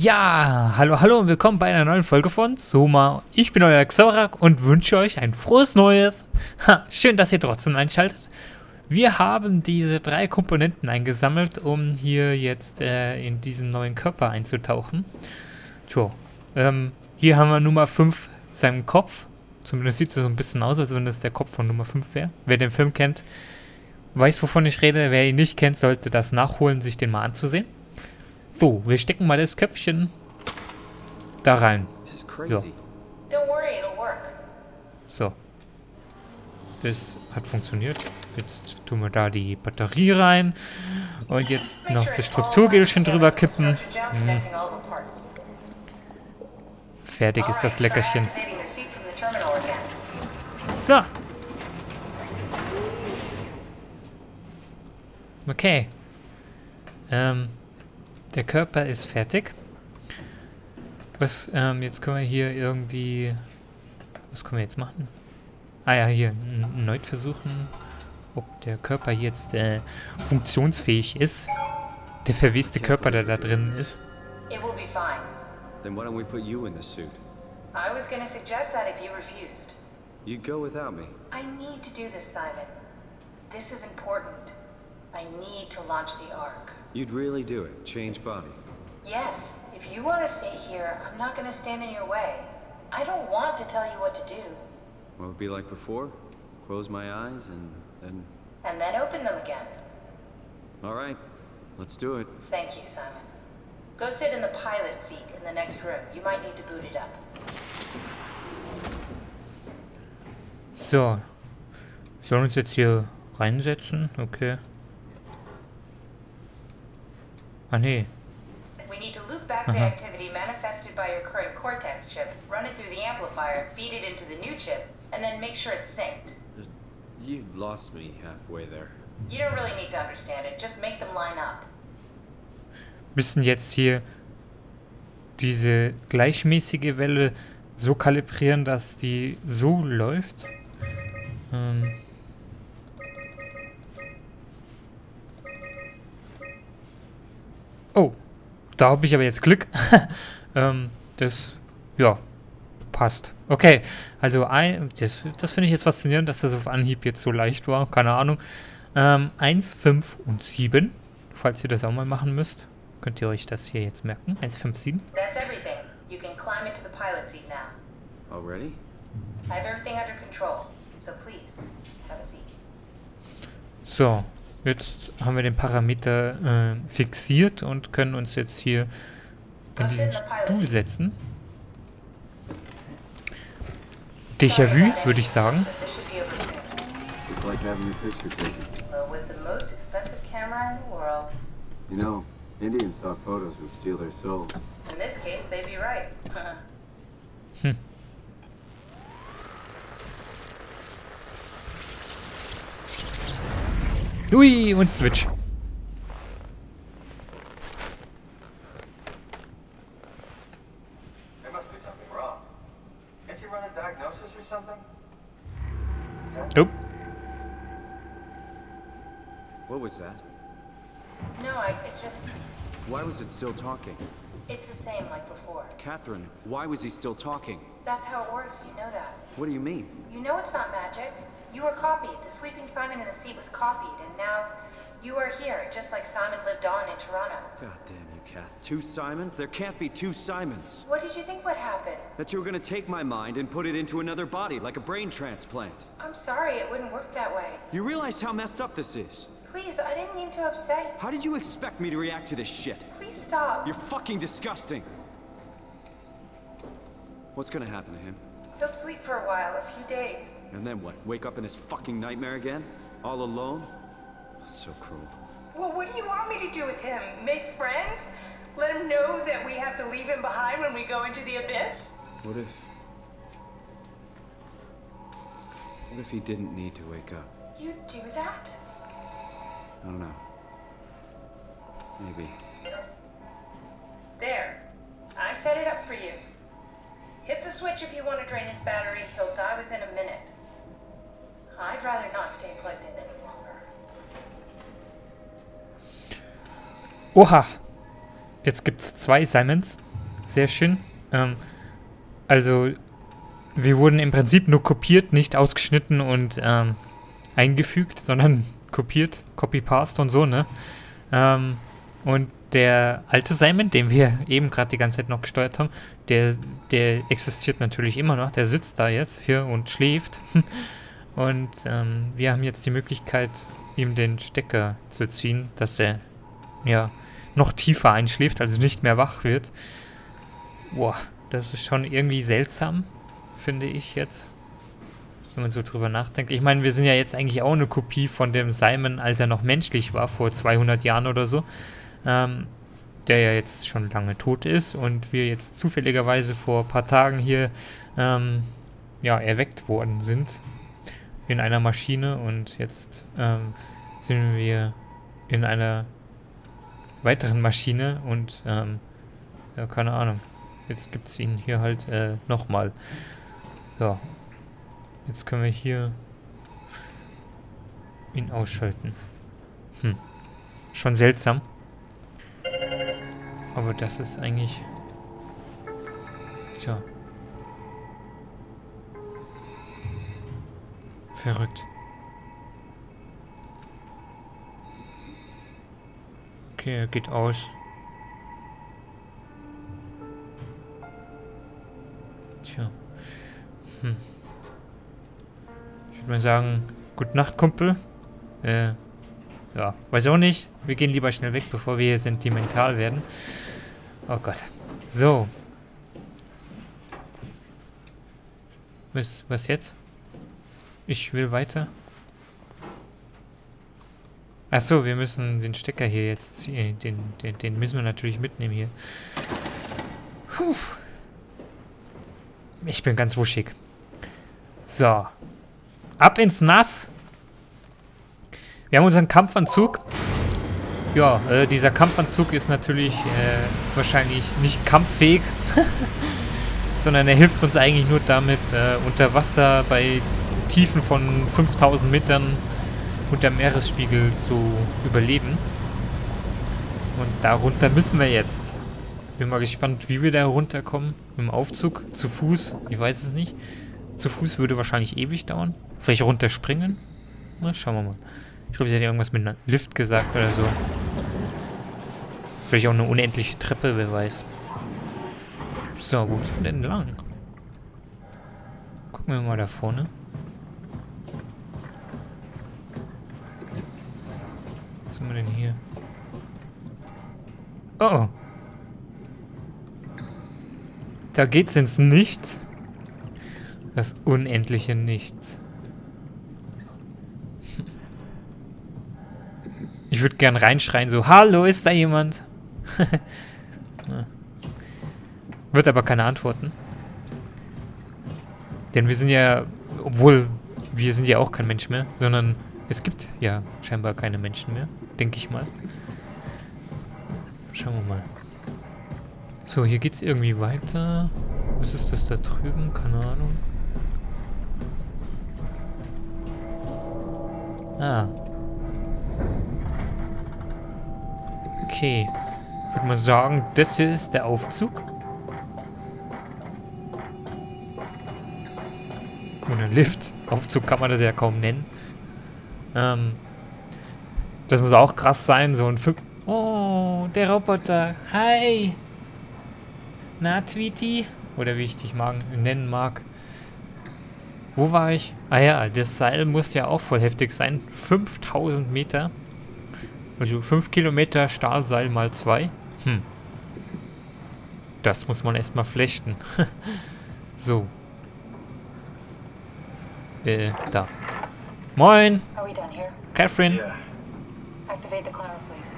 Ja, hallo, hallo und willkommen bei einer neuen Folge von Soma. Ich bin euer Xorak und wünsche euch ein frohes Neues. Schön, dass ihr trotzdem einschaltet. Wir haben diese 3 Komponenten eingesammelt, um hier jetzt in diesen neuen Körper einzutauchen. Tja, hier haben wir Nummer 5 seinen Kopf. Zumindest sieht es so ein bisschen aus, als wenn das der Kopf von Nummer 5 wäre. Wer den Film kennt, weiß, wovon ich rede. Wer ihn nicht kennt, sollte das nachholen, sich den mal anzusehen. So, wir stecken mal das Köpfchen da rein. Ja. So. Das hat funktioniert. Jetzt tun wir da die Batterie rein. Und jetzt noch das Strukturgelchen drüber kippen. Fertig ist das Leckerchen. So. Okay. Der Körper ist fertig. Was, jetzt können wir hier irgendwie... Was können wir jetzt machen? Ah ja, hier, erneut versuchen, ob der Körper jetzt funktionsfähig ist. Der verweste Körper, der da drin ist. It will be fine. Then why don't we put you in the suit? I was gonna suggest that if you refused. You'd go without me. I need to do this, Simon. This is important. I need to launch the Ark. You'd really do it? Change body? Yes. If you want to stay here, I'm not gonna stand in your way. I don't want to tell you what to do. What would it be like before? Close my eyes and then... And then open them again. Alright, let's do it. Thank you, Simon. Go sit in the pilot seat in the next room. You might need to boot it up. So. Sollen wir uns jetzt hier reinsetzen? Okay. Ah, nee. We need to loop back the activity manifested by your current Cortex chip, run it through the amplifier, feed it into the new chip, and then make sure it's synced. You lost me halfway there. You don't really need to understand it, just make them line up. Müssen jetzt hier diese gleichmäßige Welle so kalibrieren, dass die so läuft. Oh, da habe ich aber jetzt Glück. Das, ja, passt. Okay, also das finde ich jetzt faszinierend, dass das auf Anhieb jetzt so leicht war. Keine Ahnung. 1, 5 und 7. Falls ihr das auch mal machen müsst, könnt ihr euch das hier jetzt merken. 1, 5, 7. That's everything. You can climb into the pilot seat now. Already? I have everything under control, so please, have a seat. So, jetzt haben wir den Parameter fixiert und können uns jetzt hier in diesen Stuhl setzen. Déjà-vu, würde ich sagen. It's like having your picture taken. Well, with the most expensive camera in the world. You know, Indian stock photos would steal their souls. In this case, they'd be right. Ui, und Switch. There must be something wrong. Can't you run a diagnosis or something? Nope. What was that? No, it's just, Why was it still talking? it's the same like before. Catherine, why was he still talking? That's how it works, you know that. What do you mean? You know it's not magic. You were copied. The sleeping Simon in the seat was copied, and now you are here, just like Simon lived on in Toronto. God damn you, Kath. 2 Simons? There can't be 2 Simons. What did you think would happen? That you were gonna take my mind and put it into another body, like a brain transplant. I'm sorry, it wouldn't work that way. You realize how messed up this is? Please, I didn't mean to upset. How did you expect me to react to this shit? Please stop. You're fucking disgusting. What's gonna happen to him? He'll sleep for a while, a few days. And then what? Wake up in this fucking nightmare again? All alone? So cruel. Well, what do you want me to do with him? Make friends? Let him know that we have to leave him behind when we go into the abyss? What if he didn't need to wake up? You'd do that? I don't know. Maybe. There. I set it up for you. Hit the switch if you want to drain his battery. He'll die within a minute. I'd rather not stay plugged in any longer. Oha! Jetzt gibt's 2 Simons. Sehr schön. Also, wir wurden im Prinzip nur kopiert, nicht ausgeschnitten und eingefügt, sondern kopiert, Copy-Paste und so, ne? Und der alte Simon, den wir eben gerade die ganze Zeit noch gesteuert haben, der existiert natürlich immer noch. Der sitzt da jetzt hier und schläft. Und wir haben jetzt die Möglichkeit, ihm den Stecker zu ziehen, dass er ja noch tiefer einschläft, also nicht mehr wach wird. Boah, das ist schon irgendwie seltsam, finde ich jetzt, wenn man so drüber nachdenkt. Ich meine, wir sind ja jetzt eigentlich auch eine Kopie von dem Simon, als er noch menschlich war, vor 200 Jahren oder so. Der ja jetzt schon lange tot ist und wir jetzt zufälligerweise vor ein paar Tagen hier ja, erweckt worden sind in einer Maschine und jetzt sind wir in einer weiteren Maschine und ja, keine Ahnung. Jetzt gibt es ihn hier halt nochmal. Ja. Jetzt können wir hier ihn ausschalten. Schon seltsam. Aber das ist eigentlich... Tja. Verrückt. Okay, er geht aus. Tja. Ich würde mal sagen, gute Nacht, Kumpel. Ja, weiß auch nicht. Wir gehen lieber schnell weg, bevor wir hier sentimental werden. Oh Gott. So. Was jetzt? Ich will weiter. Achso, wir müssen den Stecker hier jetzt ziehen. Den müssen wir natürlich mitnehmen hier. Puh. Ich bin ganz wuschig. So. Ab ins Nass. Wir haben unseren Kampfanzug. Ja, dieser Kampfanzug ist natürlich wahrscheinlich nicht kampffähig. Sondern er hilft uns eigentlich nur damit, unter Wasser bei Tiefen von 5000 Metern unter Meeresspiegel zu überleben. Und darunter müssen wir jetzt. Bin mal gespannt, wie wir da runterkommen. Mit dem Aufzug, zu Fuß, ich weiß es nicht. Zu Fuß würde wahrscheinlich ewig dauern. Vielleicht runterspringen? Na, schauen wir mal. Ich glaube, sie hat ja irgendwas mit einem Lift gesagt oder so. Vielleicht auch eine unendliche Treppe, wer weiß. So, wo ist denn lang? Gucken wir mal da vorne. Was haben wir denn hier? Oh. Da geht's ins Nichts. Das unendliche Nichts. Ich würde gern reinschreien, so, hallo, ist da jemand? Wird aber keine antworten. Denn wir sind ja, obwohl, wir sind ja auch kein Mensch mehr, sondern es gibt ja scheinbar keine Menschen mehr, denke ich mal. Schauen wir mal. So, hier geht's irgendwie weiter. Was ist das da drüben? Keine Ahnung. Ah. Okay. Ich würde mal sagen, das hier ist der Aufzug. Oder Lift. Aufzug kann man das ja kaum nennen. Das muss auch krass sein, so ein Oh, der Roboter. Hi. Na, Tweety? Oder wie ich dich nennen mag. Wo war ich? Ah ja, das Seil muss ja auch voll heftig sein. 5000 Meter. Also 5 Kilometer Stahlseil mal 2. Das muss man erstmal flechten. So. Da. Moin. Are we done here? Catherine. Yeah, Activate the climber, please.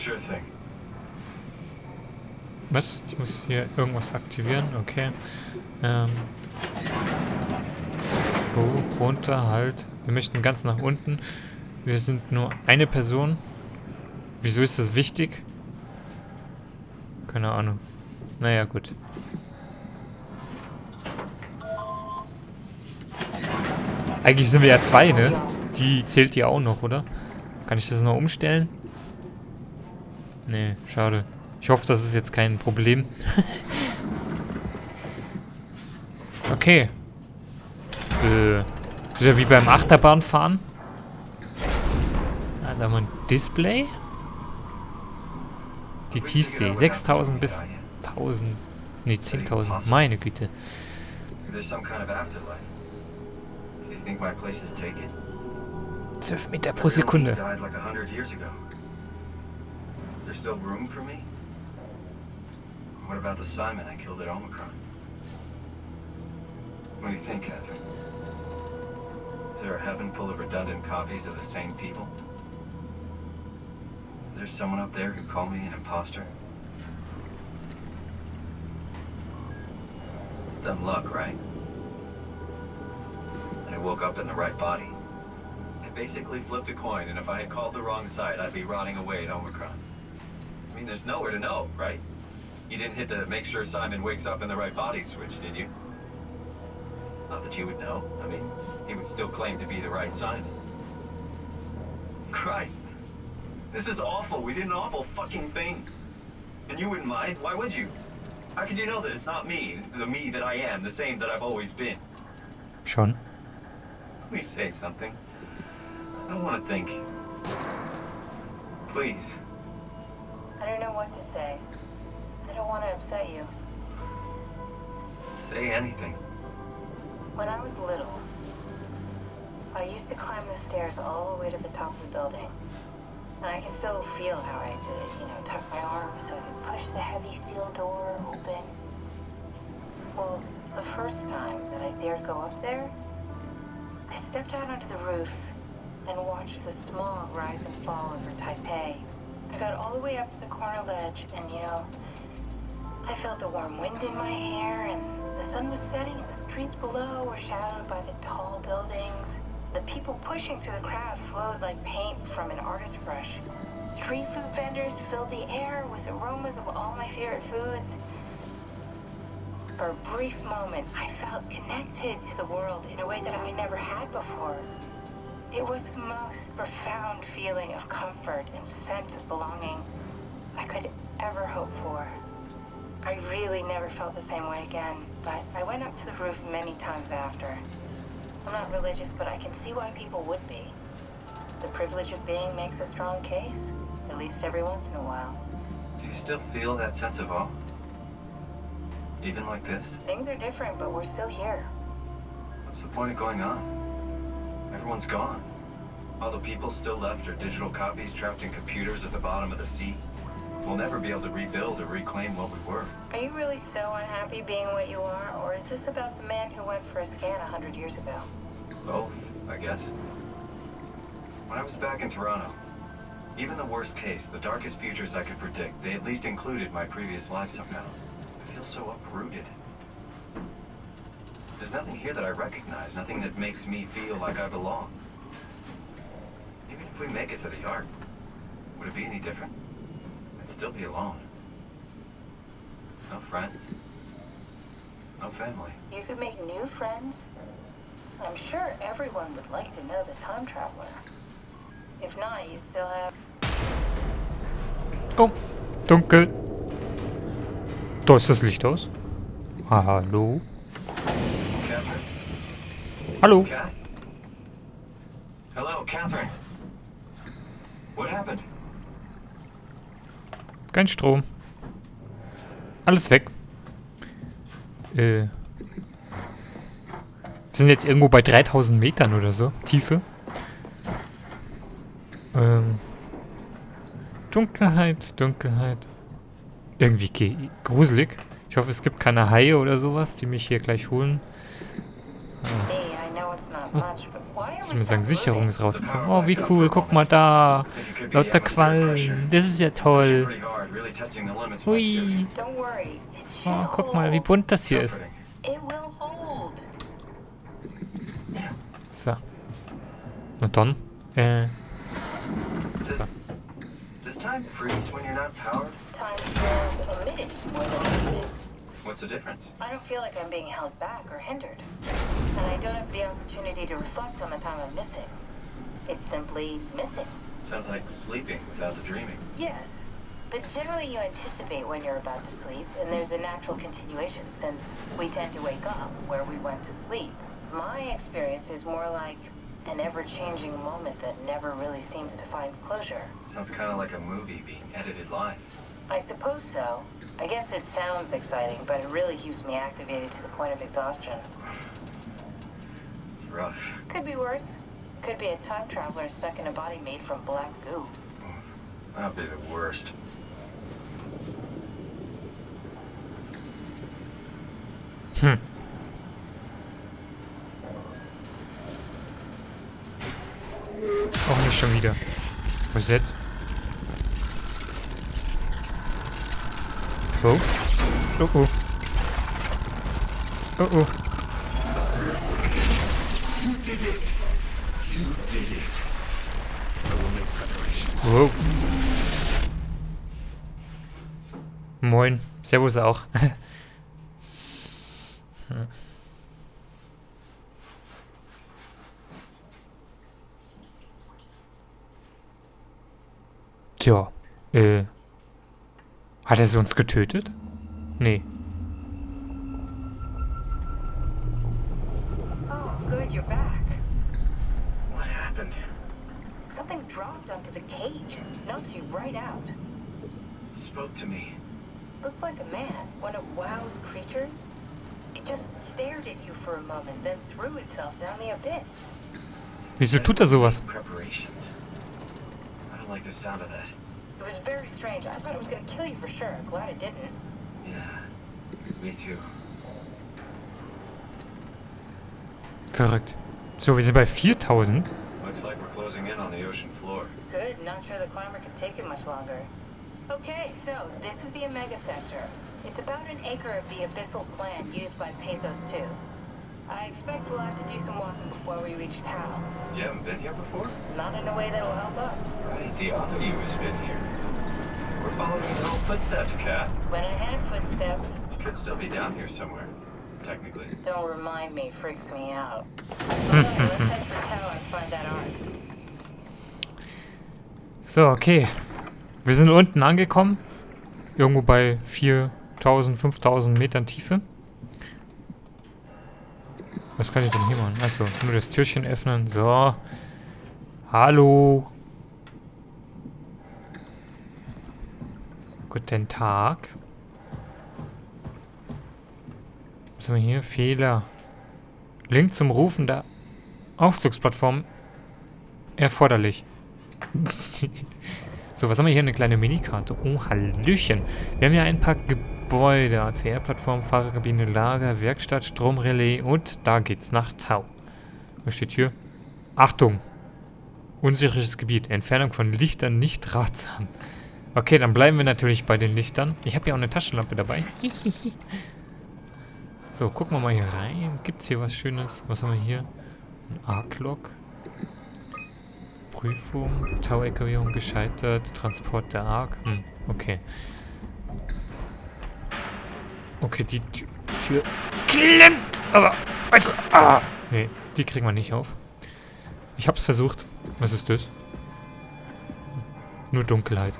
sure thing. Was? Ich muss hier irgendwas aktivieren. Okay. Oh, runter, halt. Wir möchten ganz nach unten. Wir sind nur eine Person. Wieso ist das wichtig? Keine Ahnung. Naja, gut. Eigentlich sind wir ja 2, ne? Die zählt ja auch noch, oder? Kann ich das noch umstellen? Nee, schade. Ich hoffe, das ist jetzt kein Problem. okay. Ist ja wie beim Achterbahnfahren. Ah, da haben wir ein Display. Die Tiefsee. 6000 bis 1000. Ne, 10.000. Meine Güte. There's some kind of afterlife. Do you think my place is taken? 12 Meter pro Sekunde. Died like 100 years ago. Is there still room for me? What about the Simon I killed at Omicron? What do you think, Catherine? Is there a heaven full of redundant copies of the same people? Is there someone up there who called me an imposter? It's dumb luck, right? I woke up in the right body. I basically flipped a coin, and if I had called the wrong side, I'd be rotting away at Omicron. I mean, there's nowhere to know, right? You didn't hit the make sure Simon wakes up in the right body switch, did you? Not that you would know. I mean, he would still claim to be the right Simon. Christ. This is awful. We did an awful fucking thing. And you wouldn't mind? Why would you? How could you know that it's not me, the me that I am, the same that I've always been? Schon. Please say something. I don't want to think. Please. I don't know what to say. I don't want to upset you. Say anything. When I was little, I used to climb the stairs all the way to the top of the building. And I can still feel how I had to, tuck my arms so I could push the heavy steel door open. Well, the first time that I dared go up there, I stepped out onto the roof and watched the smog rise and fall over Taipei. I got all the way up to the corner ledge and, I felt the warm wind in my hair and the sun was setting and the streets below were shadowed by the tall buildings. The people pushing through the crowd flowed like paint from an artist's brush. Street food vendors filled the air with aromas of all my favorite foods. For a brief moment, I felt connected to the world in a way that I never had before. It was the most profound feeling of comfort and sense of belonging I could ever hope for. I really never felt the same way again, but I went up to the roof many times after. I'm not religious, but I can see why people would be. The privilege of being makes a strong case, at least every once in a while. Do you still feel that sense of awe? Even like this? Things are different, but we're still here. What's the point of going on? Everyone's gone. All the people still left are digital copies trapped in computers at the bottom of the sea. We'll never be able to rebuild or reclaim what we were. Are you really so unhappy being what you are, or is this about the man who went for a scan 100 years ago? Both, I guess. When I was back in Toronto, even the worst case, the darkest futures I could predict, they at least included my previous life somehow. I feel so uprooted. There's nothing here that I recognize, nothing that makes me feel like I belong. Even if we make it to the Ark, would it be any different? I'd still be alone. No friends. No family. You could make new friends. I'm sure everyone would like to know the time traveler. If not, you still have... Oh, dunkel. Da ist das Licht aus. Hallo. Catherine? Hallo. Kath? Hello, Catherine. What happened? Kein Strom. Alles weg. Wir sind jetzt irgendwo bei 3000 Metern oder so. Tiefe. Dunkelheit, Dunkelheit. Irgendwie gruselig. Ich hoffe, es gibt keine Haie oder sowas, die mich hier gleich holen. Ich muss sagen, Sicherung ist rausgekommen. Oh, wie cool. Guck mal da. Lauter Quallen. Das ist ja toll. Hui. Oh, guck mal, wie bunt das hier ist. So. Und dann? Does time freeze when you're not powered? Time feels omitted more than needed. What's the difference? I don't feel like I'm being held back or hindered. And I don't have the opportunity to reflect on the time I'm missing. It's simply missing. Sounds like sleeping without the dreaming. Yes, But generally you anticipate when you're about to sleep, and there's a natural continuation since we tend to wake up where we went to sleep. My experience is more like an ever-changing moment that never really seems to find closure. Sounds kind of like a movie being edited live. I suppose so. I guess it sounds exciting, but it really keeps me activated to the point of exhaustion. It's rough. Could be worse. Could be a time traveler stuck in a body made from black goo. That'd be the worst. Auch nicht schon wieder. Was ist jetzt? Oh. Oh oh. Oh oh. You did it. You did it. I will make preparations. Wow. Moin. Servus auch. Tja, hat er sie uns getötet? Nee. Oh, good, you're back. What happened? Something dropped onto the cage. Knocks you right out. It spoke to me. Looks like a man, one of WoW's creatures. It just stared at you for a moment, then threw itself down the abyss. Wieso tut er sowas? Preparations. I don't like the sound of that. It was very strange. I thought it was gonna kill you for sure. Glad it didn't. Yeah, me too. Verrückt. So, wir sind bei 4000. Looks like we're closing in on the ocean floor. Good. Not sure the climber could take it much longer. Okay, so this is the Omega sector. It's about an acre of the abyssal plan used by Pathos 2. I expect we'll have to do some walking before we reach Tau. You haven't been here before? Not in a way that'll help us. Right, the other you has been here. We're following your own footsteps, Kat. When I had footsteps, You could still be down here somewhere, technically. don't remind me, freaks me out. Okay, let's head for Tau and find that ark. So, okay. Wir sind unten angekommen. Irgendwo bei 4000, 5000 Metern Tiefe. Was kann ich denn hier machen? Achso, nur das Türchen öffnen. So. Hallo. Guten Tag. Was haben wir hier? Fehler. Link zum Rufen der Aufzugsplattform erforderlich. So, was haben wir hier? Eine kleine Minikarte. Oh, Hallöchen. Wir haben hier ein paar Gebäude. ACR-Plattform, Fahrerkabine, Lager, Werkstatt, Stromrelais und da geht's nach Tau. Was steht hier? Achtung! Unsicheres Gebiet. Entfernung von Lichtern nicht ratsam. Okay, dann bleiben wir natürlich bei den Lichtern. Ich habe ja auch eine Taschenlampe dabei. So, gucken wir mal hier rein. Gibt's hier was Schönes? Was haben wir hier? Ein Arc-Log. Prüfung. Tau-Eckavierung gescheitert. Transport der Arc. Okay. Okay, die Tür klemmt. Aber, also, nee, die kriegen wir nicht auf. Ich hab's versucht. Was ist das? Nur Dunkelheit.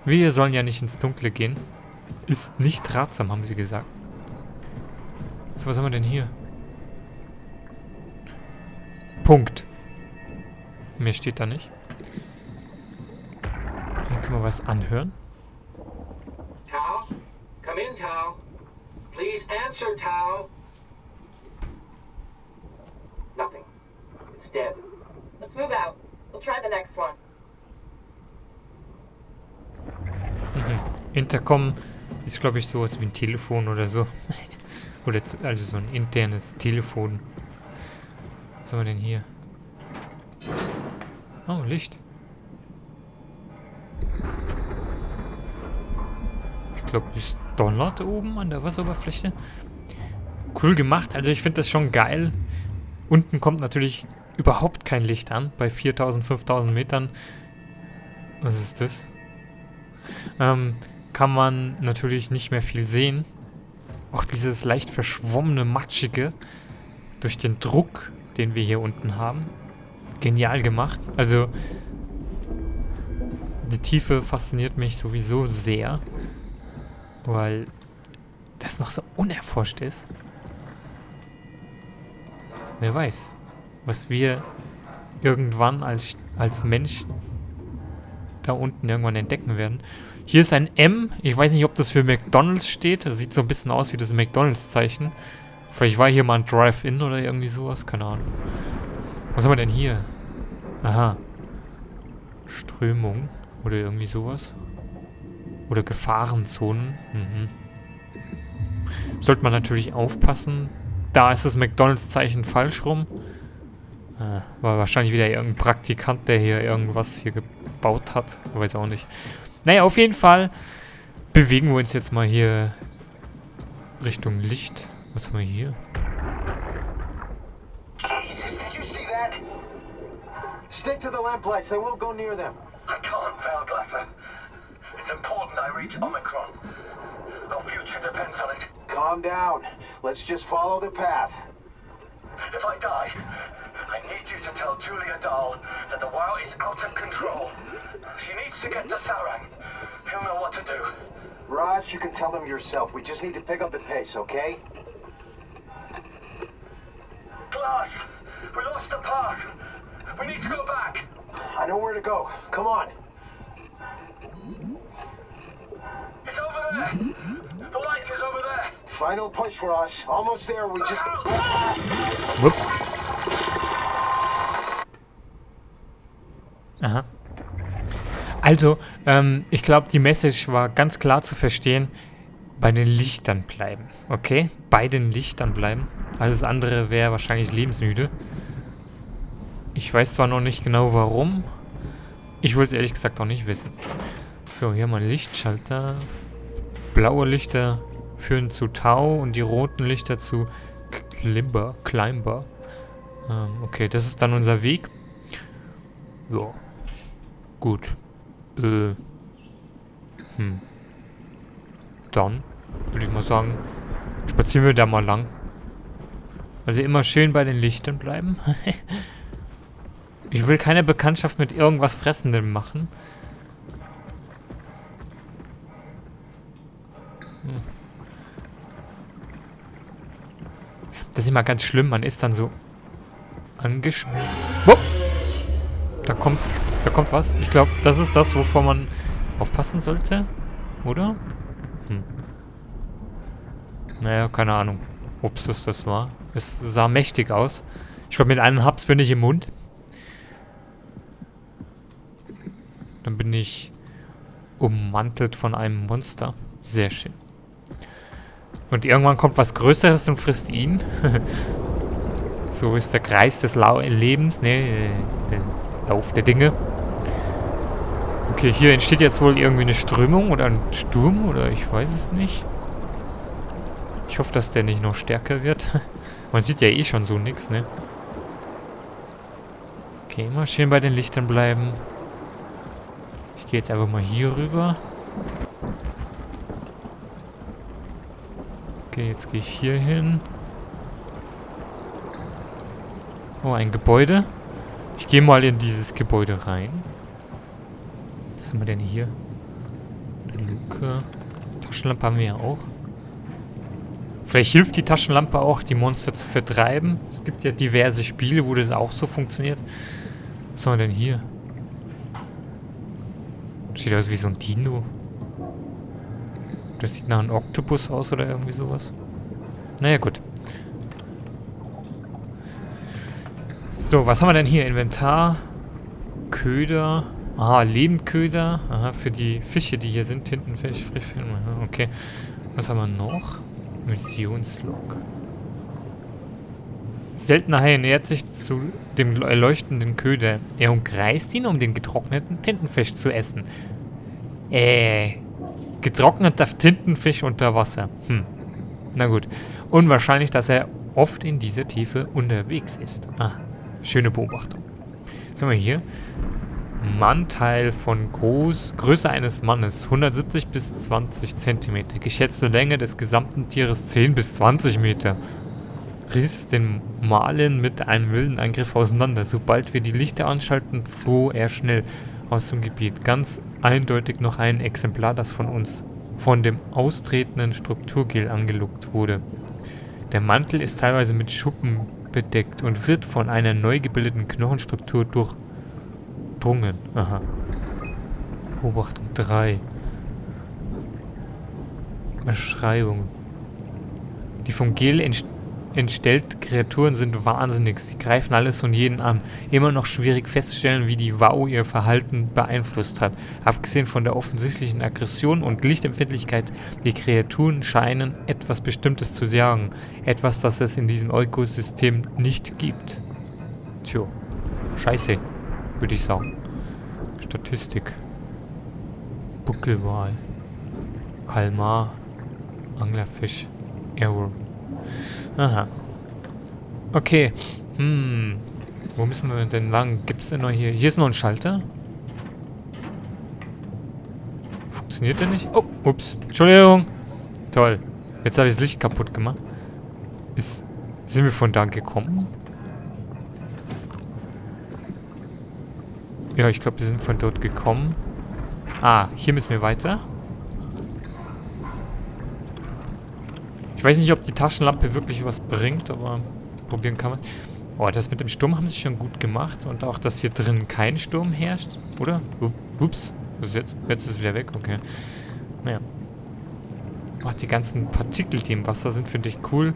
Wir sollen ja nicht ins Dunkle gehen. Ist nicht ratsam, haben sie gesagt. So, was haben wir denn hier? Punkt. Mehr steht da nicht. Hier können wir was anhören. Tau? Come in, Tau. Please answer, Tau. Nothing. It's dead. Let's move out. We'll try the next one. Intercom ist, glaube ich, sowas wie ein Telefon oder so. Oder also so ein internes Telefon. Was haben wir denn hier? Oh, Licht. Ich glaube, es donnert oben an der Wasseroberfläche. Cool gemacht. Also ich finde das schon geil. Unten kommt natürlich überhaupt kein Licht an. Bei 4000, 5000 Metern. Was ist das? Kann man natürlich nicht mehr viel sehen. Auch dieses leicht verschwommene, matschige durch den Druck, den wir hier unten haben. Genial gemacht. Also Die Tiefe fasziniert mich sowieso sehr, weil das noch so unerforscht ist. Wer weiß, was wir irgendwann als Mensch da unten irgendwann entdecken werden. Hier ist ein M. Ich weiß nicht, ob das für McDonald's steht. Das sieht so ein bisschen aus wie das McDonald's-Zeichen. Vielleicht war hier mal ein Drive-In oder irgendwie sowas. Keine Ahnung. Was haben wir denn hier? Aha. Strömung. Oder irgendwie sowas. Oder Gefahrenzonen. Mhm. Sollte man natürlich aufpassen. Da ist das McDonald's-Zeichen falsch rum. War wahrscheinlich wieder irgendein Praktikant, der hier irgendwas hier gebaut hat. Ich weiß auch nicht. Naja, auf jeden Fall bewegen wir uns jetzt mal hier Richtung Licht. Was haben wir hier? Jesus, did you see that? Stick to the lamplights. They won't go near them. I can't, Valglasser. It's important I reach Omicron. Our future depends on it. Calm down. Let's just follow the path. If I die, I need you to tell Julia Dahl that the WoW is out of control. She needs to get to Sarang. He'll know what to do. Raj, you can tell him yourself. We just need to pick up the pace, okay? Glass! We lost the path! We need to go back! I know where to go. Come on. It's over there! The light is over there! Final push, Raj. Almost there. We just... Wupp. Aha. Also, ich glaube, die Message war ganz klar zu verstehen. Bei den Lichtern bleiben. Okay? Bei den Lichtern bleiben. Alles andere wäre wahrscheinlich lebensmüde. Ich weiß zwar noch nicht genau warum. Ich wollte es ehrlich gesagt auch nicht wissen. So, hier mal Lichtschalter. Blaue Lichter führen zu Tau und die roten Lichter zu Climber. Okay, das ist dann unser Weg. Ja. Gut. Dann würde ich mal sagen, spazieren wir da mal lang. Also immer schön bei den Lichtern bleiben. Ich will keine Bekanntschaft mit irgendwas Fressendem machen. Das ist immer ganz schlimm, man ist dann so angespannt. Da kommt was. Ich glaube, das ist das, wovon man aufpassen sollte. Oder? Naja, keine Ahnung, ob es das war. Es sah mächtig aus. Ich glaube, mit einem Haps bin ich im Mund. Dann bin ich ummantelt von einem Monster. Sehr schön. Und irgendwann kommt was Größeres und frisst ihn. So ist der Kreis des Lebens. Ne, der Lauf der Dinge. Okay, hier entsteht jetzt wohl irgendwie eine Strömung oder ein Sturm oder ich weiß es nicht. Ich hoffe, dass der nicht noch stärker wird. Man sieht ja eh schon so nichts, ne? Okay, immer schön bei den Lichtern bleiben. Ich gehe jetzt einfach mal hier rüber. Okay, jetzt gehe ich hier hin. Oh, ein Gebäude. Ich gehe mal in dieses Gebäude rein. Was haben wir denn hier? Eine Luke. Taschenlampe haben wir ja auch. Vielleicht hilft die Taschenlampe auch, die Monster zu vertreiben. Es gibt ja diverse Spiele, wo das auch so funktioniert. Was haben wir denn hier? Sieht aus wie so ein Dino. Das sieht nach einem Oktopus aus oder irgendwie sowas. Naja, gut. So, was haben wir denn hier? Inventar. Köder. Aha, Lebendköder. Aha, für die Fische, die hier sind. Tintenfisch, Frischfisch. Aha, okay. Was haben wir noch? Missionslog. Seltener Hai nähert sich zu dem leuchtenden Köder. Er umkreist ihn, um den getrockneten Tintenfisch zu essen. Getrockneter Tintenfisch unter Wasser. Na gut. Unwahrscheinlich, dass er oft in dieser Tiefe unterwegs ist. Ah, schöne Beobachtung. Was haben wir hier? Mannteil von Größe eines Mannes. 170 bis 20 cm. Geschätzte Länge des gesamten Tieres 10 bis 20 Meter. Riss den Malen mit einem wilden Angriff auseinander. Sobald wir die Lichter anschalten, floh er schnell aus dem Gebiet. Ganz eindeutig noch ein Exemplar, das von uns von dem austretenden Strukturgel angelockt wurde. Der Mantel ist teilweise mit Schuppen bedeckt und wird von einer neu gebildeten Knochenstruktur durchdrungen. Aha. Beobachtung 3. Beschreibung. Die vom Gel entstellten Kreaturen sind wahnsinnig. Sie greifen alles und jeden an. Immer noch schwierig festzustellen, wie die WoW ihr Verhalten beeinflusst hat. Abgesehen von der offensichtlichen Aggression und Lichtempfindlichkeit, die Kreaturen scheinen etwas Bestimmtes zu sagen. Etwas, das es in diesem Ökosystem nicht gibt. Tja, scheiße, würde ich sagen. Statistik. Buckelwal. Kalmar. Anglerfisch. Arrow. Aha. Okay. Wo müssen wir denn lang? Gibt's denn noch hier? Hier ist noch ein Schalter. Funktioniert der nicht? Oh, ups. Entschuldigung. Toll. Jetzt habe ich das Licht kaputt gemacht. Sind wir von da gekommen? Ja, ich glaube, wir sind von dort gekommen. Ah, hier müssen wir weiter. Ich weiß nicht, ob die Taschenlampe wirklich was bringt, aber probieren kann man. Oh, das mit dem Sturm haben sie schon gut gemacht. Und auch, dass hier drin kein Sturm herrscht, oder? Ups. Was ist jetzt? Jetzt ist es wieder weg, okay. Naja. Ach, die ganzen Partikel, die im Wasser sind, finde ich cool.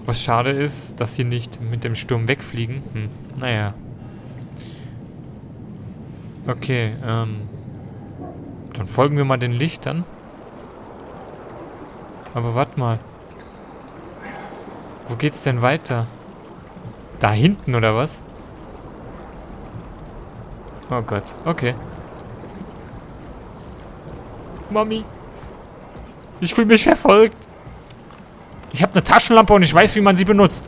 Was schade ist, dass sie nicht mit dem Sturm wegfliegen. Naja. Okay, dann folgen wir mal den Lichtern. Aber warte mal. Wo geht's denn weiter? Da hinten, oder was? Oh Gott, okay. Mami. Ich fühle mich verfolgt. Ich habe eine Taschenlampe und ich weiß, wie man sie benutzt.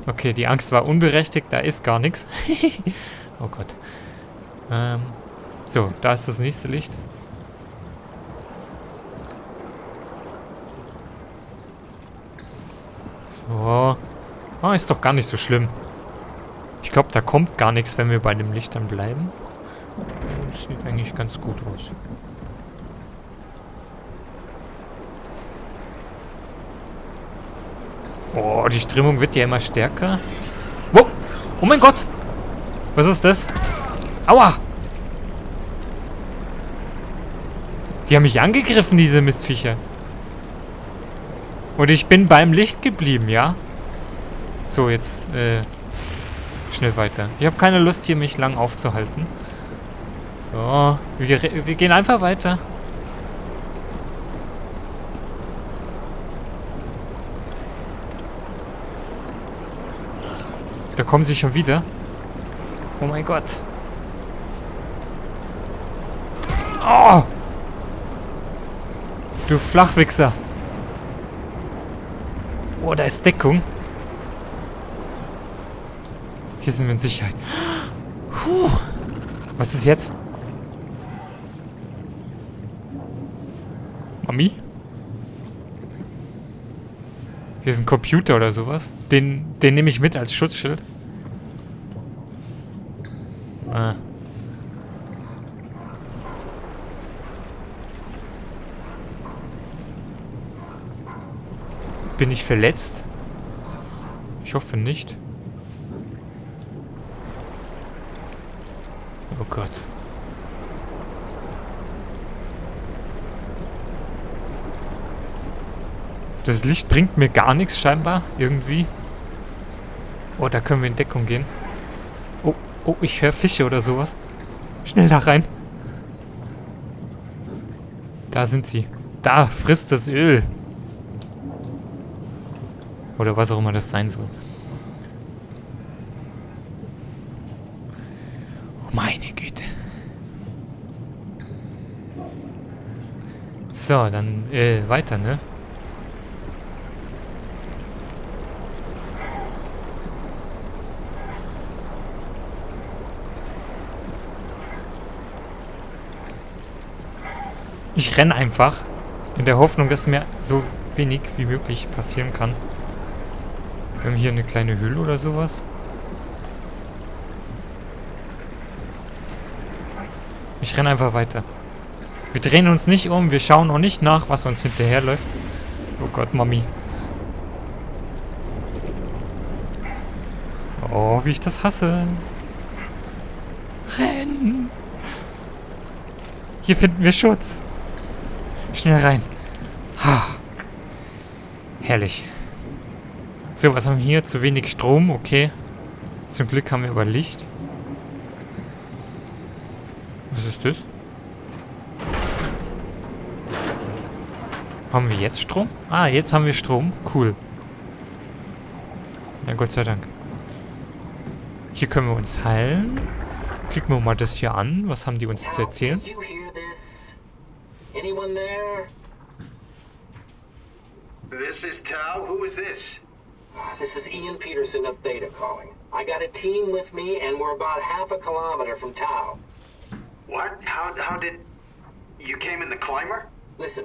Okay, die Angst war unberechtigt. Da ist gar nichts. Oh Gott. So, da ist das nächste Licht. So. Oh, ist doch gar nicht so schlimm. Ich glaube, da kommt gar nichts, wenn wir bei dem Licht dann bleiben. Das sieht eigentlich ganz gut aus. Oh, die Strömung wird ja immer stärker. Wow. Oh mein Gott. Was ist das? Aua. Die haben mich angegriffen, diese Mistviecher. Und ich bin beim Licht geblieben, ja? So, jetzt, schnell weiter. Ich habe keine Lust, hier mich lang aufzuhalten. So, wir gehen einfach weiter. Da kommen sie schon wieder. Oh mein Gott. Oh! Du Flachwichser. Oh, da ist Deckung. Hier sind wir in Sicherheit. Puh. Was ist jetzt? Mami? Hier ist ein Computer oder sowas. Den nehme ich mit als Schutzschild. Ah. Bin ich verletzt? Ich hoffe nicht. Oh Gott. Das Licht bringt mir gar nichts scheinbar. Irgendwie. Oh, da können wir in Deckung gehen. Oh, ich höre Fische oder sowas. Schnell da rein. Da sind sie. Da frisst das Öl. Oder was auch immer das sein soll. Oh, meine Güte. So, dann weiter, ne? Ich renne einfach, in der Hoffnung, dass mir so wenig wie möglich passieren kann. Wir haben hier eine kleine Höhle oder sowas. Ich renne einfach weiter. Wir drehen uns nicht um, wir schauen auch nicht nach, was uns hinterherläuft. Oh Gott, Mami. Oh, wie ich das hasse. Rennen! Hier finden wir Schutz. Schnell rein. Ha. Herrlich. So, was haben wir hier? Zu wenig Strom, okay. Zum Glück haben wir aber Licht. Was ist das? Haben wir jetzt Strom? Ah, jetzt haben wir Strom. Cool. Na, Gott sei Dank. Hier können wir uns heilen. Klicken wir mal das hier an. Was haben die uns zu erzählen? Did you hear this? Anyone there? This is Tao. Who is this? This is Ian Peterson of Theta calling. I got a team with me and we're about half a kilometer from Tao. What? How did... You came in the climber? Listen,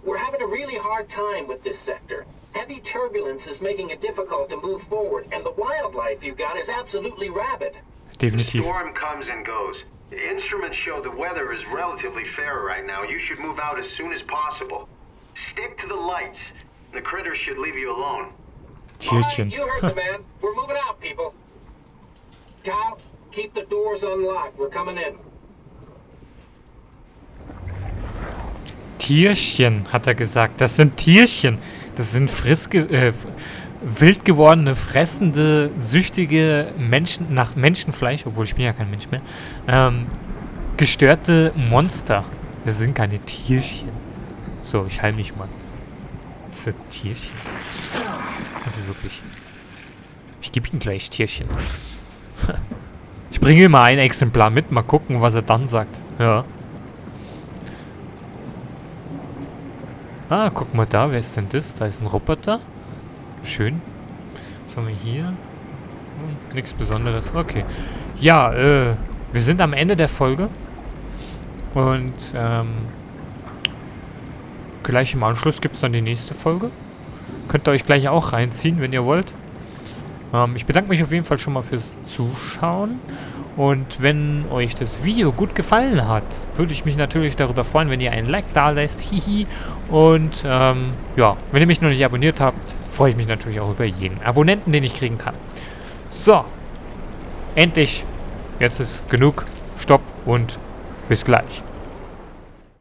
we're having a really hard time with this sector. Heavy turbulence is making it difficult to move forward, and the wildlife you got is absolutely rabid. Definitiv. Storm comes and goes. The instruments show the weather is relatively fair right now. You should move out as soon as possible. Stick to the lights. The critters should leave you alone. Tierchen. All right, you heard the man. We're moving out, people. Tao, keep the doors unlocked. We're coming in. Tierchen, hat er gesagt. Das sind Tierchen. Das sind wild gewordene, fressende, süchtige Menschen nach Menschenfleisch, obwohl ich bin ja kein Mensch mehr, gestörte Monster. Das sind keine Tierchen. So, ich heil mich mal. Das sind Tierchen. Also wirklich. Ich gebe ihm gleich Tierchen. Ich bringe ihm mal ein Exemplar mit, mal gucken, was er dann sagt. Ja. Ah, guck mal da, wer ist denn das? Da ist ein Roboter. Schön. Was haben wir hier? Nichts Besonderes. Okay. Ja, wir sind am Ende der Folge. Und, gleich im Anschluss gibt es dann die nächste Folge. Könnt ihr euch gleich auch reinziehen, wenn ihr wollt. Ich bedanke mich auf jeden Fall schon mal fürs Zuschauen. Und wenn euch das Video gut gefallen hat, würde ich mich natürlich darüber freuen, wenn ihr einen Like da lässt. Hihi. Und ja, wenn ihr mich noch nicht abonniert habt, freue ich mich natürlich auch über jeden Abonnenten, den ich kriegen kann. So, endlich. Jetzt ist genug. Stopp und bis gleich.